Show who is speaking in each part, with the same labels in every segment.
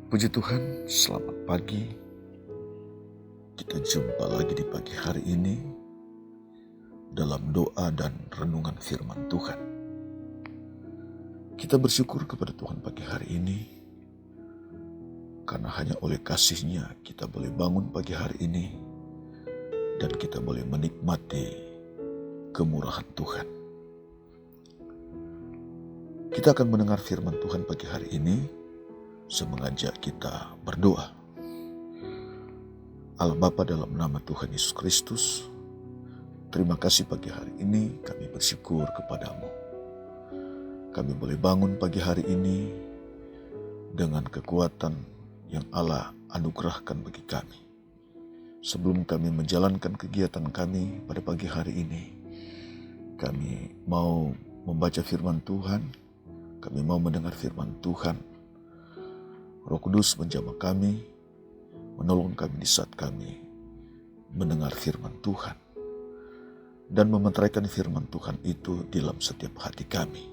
Speaker 1: Puji Tuhan, selamat pagi. Kita jumpa lagi di pagi hari ini dalam doa dan renungan firman Tuhan. Kita bersyukur kepada Tuhan pagi hari ini karena hanya oleh kasih-Nya kita boleh bangun pagi hari ini dan kita boleh menikmati kemurahan Tuhan. Kita akan mendengar firman Tuhan pagi hari ini. Saya mengajak kita berdoa. Allah Bapa, dalam nama Tuhan Yesus Kristus, terima kasih pagi hari ini kami bersyukur kepadamu. Kami boleh bangun pagi hari ini dengan kekuatan yang Allah anugerahkan bagi kami. Sebelum kami menjalankan kegiatan kami pada pagi hari ini, kami mau membaca firman Tuhan, kami mau mendengar firman Tuhan. Roh Kudus menjamah kami, menolong kami di saat kami mendengar firman Tuhan, dan memeteraikan firman Tuhan itu di dalam setiap hati kami.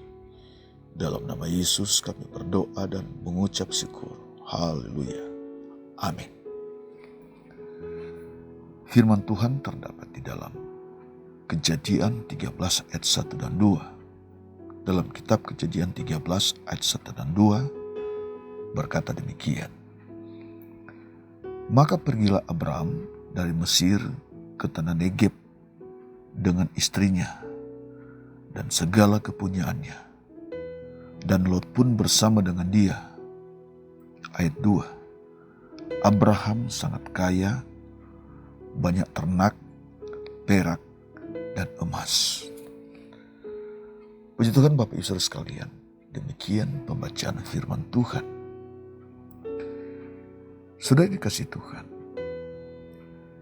Speaker 1: Dalam nama Yesus kami berdoa dan mengucap syukur. Haleluya. Amin. Firman Tuhan terdapat di dalam Kejadian 13 ayat 1 dan 2. Dalam kitab Kejadian 13 ayat 1 dan 2 berkata demikian. Maka pergilah Abram dari Mesir ke tanah Negeb dengan istrinya dan segala kepunyaannya, dan Lot pun bersama dengan dia. Ayat 2. Abraham sangat kaya, banyak ternak, perak, dan emas. Puji Tuhan Bapak Ibu Saudara sekalian, demikian pembacaan firman Tuhan. Sudah dikasih Tuhan,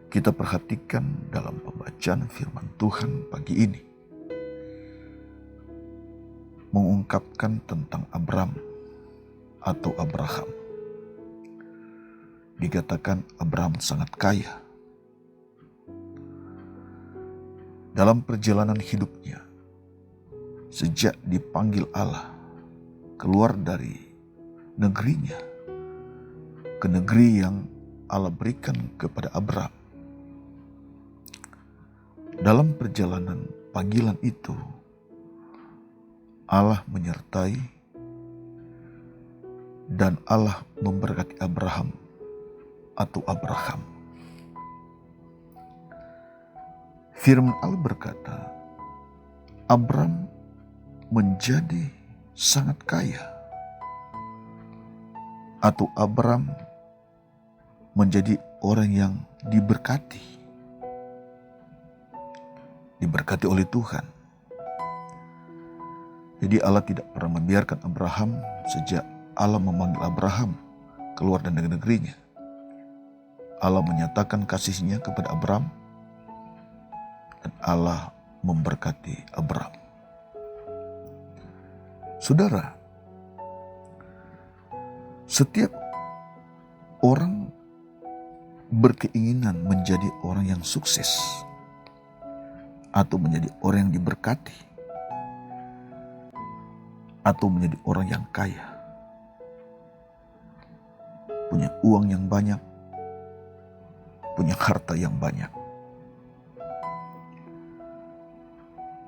Speaker 1: kita perhatikan dalam pembacaan firman Tuhan pagi ini, mengungkapkan tentang Abram atau Abraham. Dikatakan Abram sangat kaya. Dalam perjalanan hidupnya, sejak dipanggil Allah keluar dari negerinya ke negeri yang Allah berikan kepada Abram. Dalam perjalanan panggilan itu, Allah menyertai dan Allah memberkati Abraham atau Abraham. Firman Allah berkata, Abram menjadi sangat kaya, atau Abram menjadi orang yang diberkati oleh Tuhan. Jadi Allah tidak pernah membiarkan Abraham sejak Allah memanggil Abraham keluar dari negerinya. Allah menyatakan kasih-Nya kepada Abram dan Allah memberkati Abram. Saudara, setiap orang berkeinginan menjadi orang yang sukses atau menjadi orang yang diberkati atau menjadi orang yang kaya, punya uang yang banyak, punya harta yang banyak.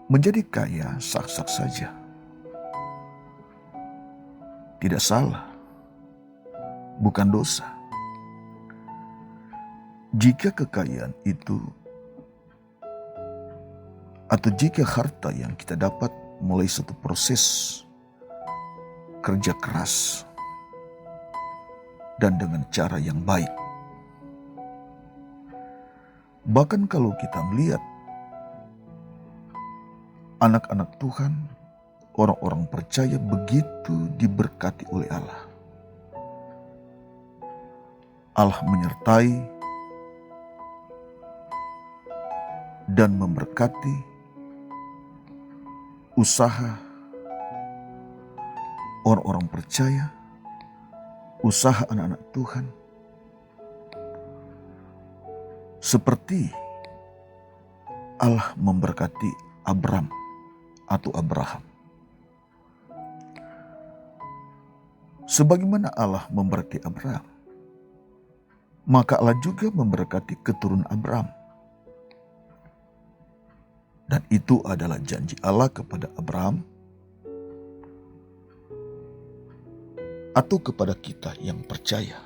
Speaker 1: Menjadi kaya sah-sah saja, tidak salah, bukan dosa. Jika kekayaan itu atau jika harta yang kita dapat mulai satu proses kerja keras dan dengan cara yang baik. Bahkan kalau kita melihat anak-anak Tuhan, orang-orang percaya begitu diberkati oleh Allah. Allah menyertai dan memberkati usaha orang-orang percaya, usaha anak-anak Tuhan, seperti Allah memberkati Abram atau Abraham. Sebagaimana Allah memberkati Abraham, maka Allah juga memberkati keturunan Abraham. Dan itu adalah janji Allah kepada Abraham atau kepada kita yang percaya.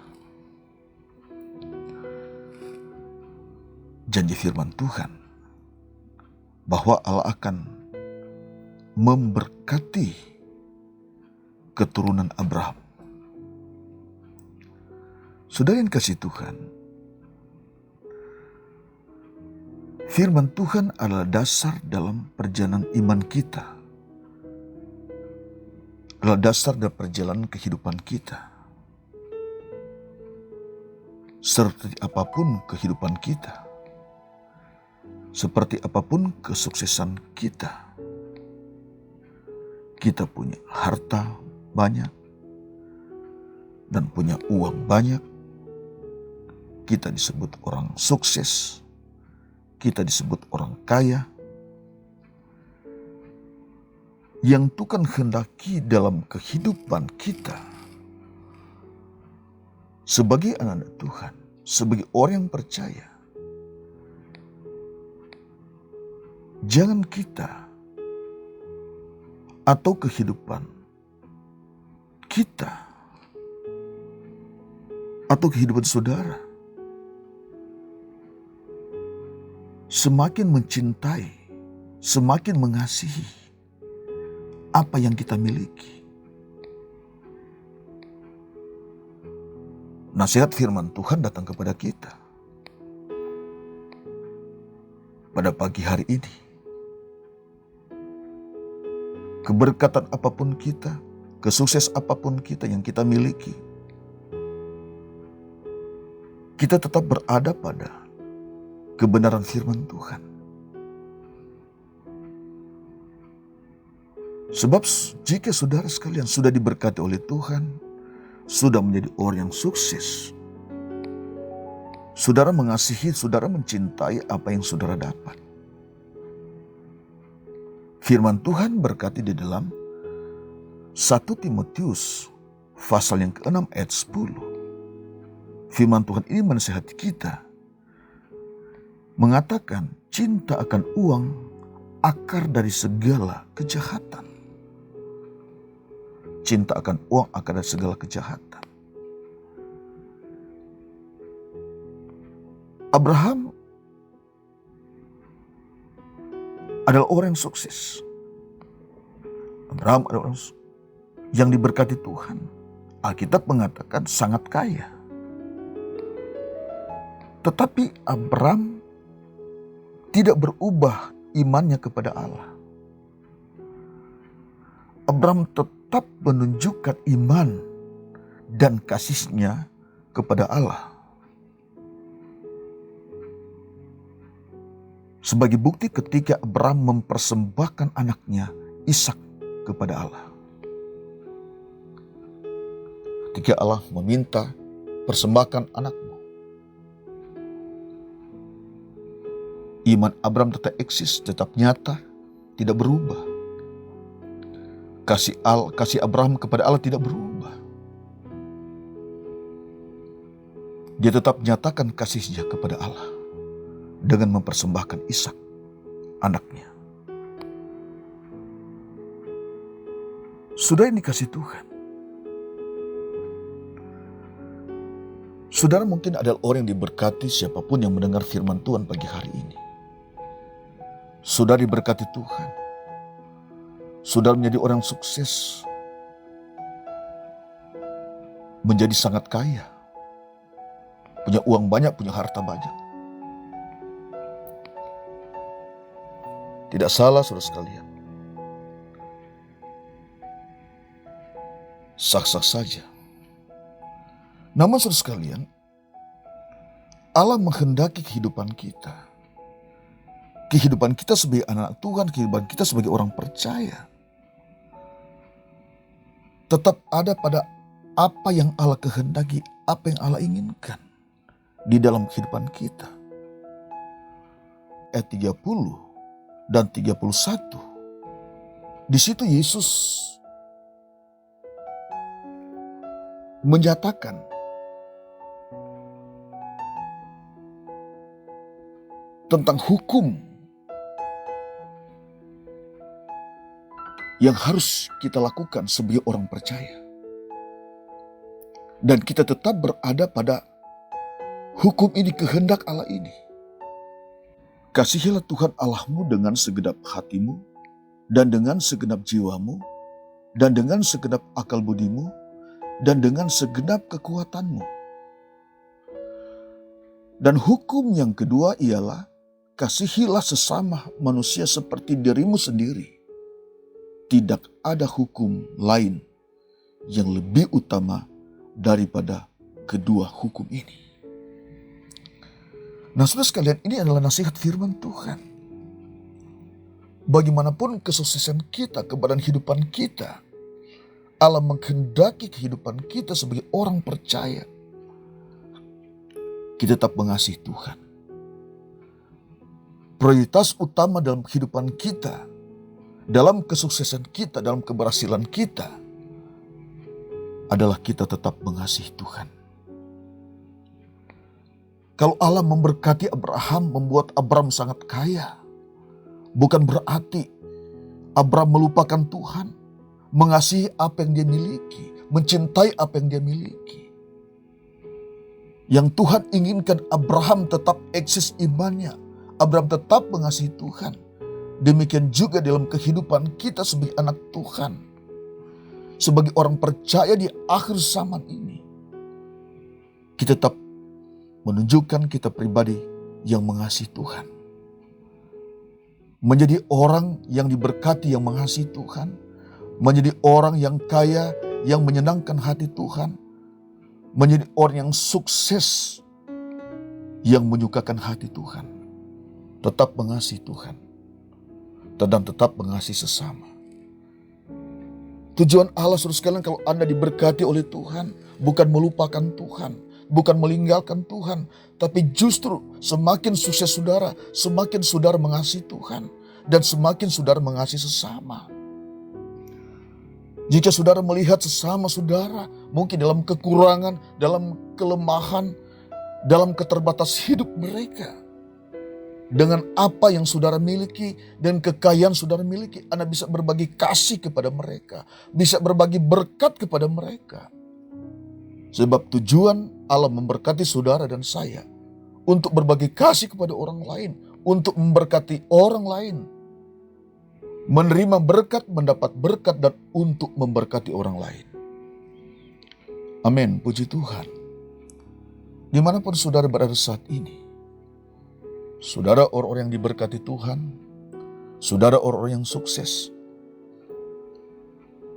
Speaker 1: Janji firman Tuhan bahwa Allah akan memberkati keturunan Abraham. Saudara yang kasih Tuhan, firman Tuhan adalah dasar dalam perjalanan iman kita, adalah dasar dalam perjalanan kehidupan kita. Seperti apapun kehidupan kita, seperti apapun kesuksesan kita, kita punya harta banyak dan punya uang banyak, kita disebut orang sukses, kita disebut orang kaya. Yang Tuhan hendaki dalam kehidupan kita sebagai anak-anak Tuhan, sebagai orang yang percaya, jangan kita atau kehidupan kita atau kehidupan saudara semakin mencintai, semakin mengasihi apa yang kita miliki. Nasihat firman Tuhan datang kepada kita pada pagi hari ini. Keberkatan apapun kita, kesukses apapun kita yang kita miliki, kita tetap berada pada kebenaran firman Tuhan. Sebab jika saudara sekalian sudah diberkati oleh Tuhan, sudah menjadi orang yang sukses, saudara mengasihi, saudara mencintai apa yang saudara dapat. Firman Tuhan berkati di dalam 1 Timotius pasal yang ke-6 ayat 10. Firman Tuhan ini menasihati kita, mengatakan cinta akan uang akar dari segala kejahatan. Cinta akan uang akar dari segala kejahatan. Abraham adalah orang yang sukses. Abraham adalah orang yang diberkati Tuhan. Alkitab mengatakan sangat kaya. Tetapi Abraham tidak berubah imannya kepada Allah. Abraham tetap menunjukkan iman dan kasihnya kepada Allah. Sebagai bukti ketika Abraham mempersembahkan anaknya Ishak kepada Allah. Ketika Allah meminta, persembahkan anakmu. Iman Abraham tetap eksis, tetap nyata, tidak berubah. Kasih Abraham kepada Allah tidak berubah. Dia tetap menyatakan kasihnya kepada Allah dengan mempersembahkan Ishak, anaknya. Sudah ini kasih Tuhan. Saudara mungkin adalah orang yang diberkati siapapun yang mendengar firman Tuhan pagi hari ini. Saudara diberkati Tuhan. Saudara menjadi orang sukses. Menjadi sangat kaya. Punya uang banyak, punya harta banyak. Tidak salah saudara sekalian. Sah-sah saja. Namun saudara sekalian, Allah menghendaki kehidupan kita. Kehidupan kita sebagai anak Tuhan, kehidupan kita sebagai orang percaya, tetap ada pada apa yang Allah kehendaki, apa yang Allah inginkan di dalam kehidupan kita. Ayat 30 dan 31. Di situ Yesus menyatakan tentang hukum yang harus kita lakukan sebagai orang percaya. Dan kita tetap berada pada hukum ini, kehendak Allah ini. Kasihilah Tuhan Allahmu dengan segenap hatimu, dan dengan segenap jiwamu, dan dengan segenap akal budimu, dan dengan segenap kekuatanmu. Dan hukum yang kedua ialah, kasihilah sesama manusia seperti dirimu sendiri. Tidak ada hukum lain yang lebih utama daripada kedua hukum ini. Nah, saudara sekalian, ini adalah nasihat firman Tuhan. Bagaimanapun kesuksesan kita, keberadaan kehidupan kita, Allah menghendaki kehidupan kita sebagai orang percaya. Kita tetap mengasihi Tuhan. Prioritas utama dalam kehidupan kita, dalam kesuksesan kita, dalam keberhasilan kita, adalah kita tetap mengasihi Tuhan. Kalau Allah memberkati Abraham, membuat Abraham sangat kaya, bukan berarti Abraham melupakan Tuhan, mengasihi apa yang dia miliki, mencintai apa yang dia miliki. Yang Tuhan inginkan Abraham tetap eksis imannya, Abraham tetap mengasihi Tuhan. Demikian juga dalam kehidupan kita sebagai anak Tuhan, sebagai orang percaya di akhir zaman ini, kita tetap menunjukkan kita pribadi yang mengasihi Tuhan. Menjadi orang yang diberkati yang mengasihi Tuhan. Menjadi orang yang kaya yang menyenangkan hati Tuhan. Menjadi orang yang sukses yang menyukakan hati Tuhan. Tetap mengasihi Tuhan. Dan tetap mengasihi sesama. Tujuan Allah, saudara sekalian, kalau Anda diberkati oleh Tuhan, bukan melupakan Tuhan, bukan meninggalkan Tuhan, tapi justru semakin sukses saudara, semakin saudara mengasihi Tuhan, dan semakin saudara mengasihi sesama. Jika saudara melihat sesama saudara, mungkin dalam kekurangan, dalam kelemahan, dalam keterbatas hidup mereka, dengan apa yang saudara miliki dan kekayaan saudara miliki, Anda bisa berbagi kasih kepada mereka, bisa berbagi berkat kepada mereka. Sebab tujuan Allah memberkati saudara dan saya untuk berbagi kasih kepada orang lain, untuk memberkati orang lain, menerima berkat, mendapat berkat, dan untuk memberkati orang lain. Amin, puji Tuhan. Dimanapun saudara berada saat ini, saudara orang-orang yang diberkati Tuhan, saudara orang-orang yang sukses,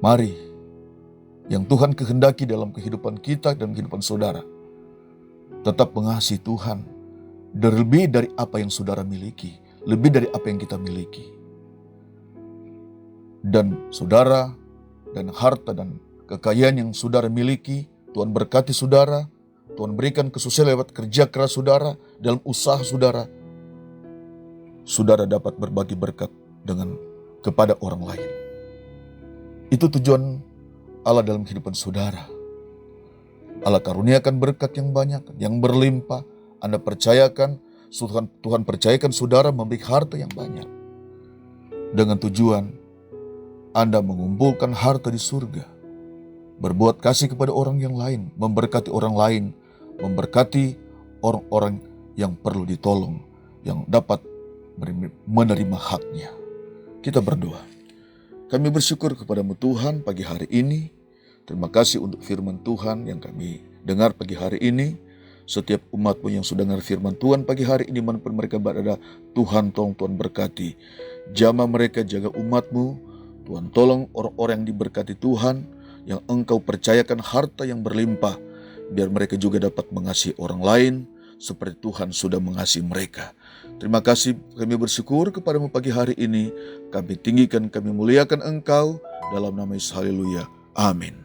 Speaker 1: mari yang Tuhan kehendaki dalam kehidupan kita dan kehidupan saudara, tetap mengasihi Tuhan lebih dari apa yang saudara miliki, lebih dari apa yang kita miliki. Dan saudara dan harta dan kekayaan yang saudara miliki, Tuhan berkati saudara, Tuhan berikan kesuksesan lewat kerja keras saudara, dalam usaha saudara. Saudara dapat berbagi berkat kepada orang lain. Itu tujuan Allah dalam kehidupan saudara. Allah karuniakan berkat yang banyak, yang berlimpah. Anda percayakan, Tuhan percayakan saudara memberi harta yang banyak. Dengan tujuan Anda mengumpulkan harta di surga. Berbuat kasih kepada orang yang lain, memberkati orang lain, memberkati orang-orang yang perlu ditolong, yang dapat menerima haknya. Kita berdoa. Kami bersyukur kepadamu Tuhan pagi hari ini. Terima kasih untuk firman Tuhan yang kami dengar pagi hari ini. Setiap umatmu yang sudah dengar firman Tuhan pagi hari ini, manapun mereka berada, Tuhan tolong, Tuhan berkati. Jamah mereka, jaga umatmu. Tuhan tolong orang-orang yang diberkati Tuhan, yang Engkau percayakan harta yang berlimpah, biar mereka juga dapat mengasihi orang lain seperti Tuhan sudah mengasihi mereka. Terima kasih, kami bersyukur kepadamu pagi hari ini. Kami tinggikan, kami muliakan Engkau dalam nama Yesus. Haleluya. Amin.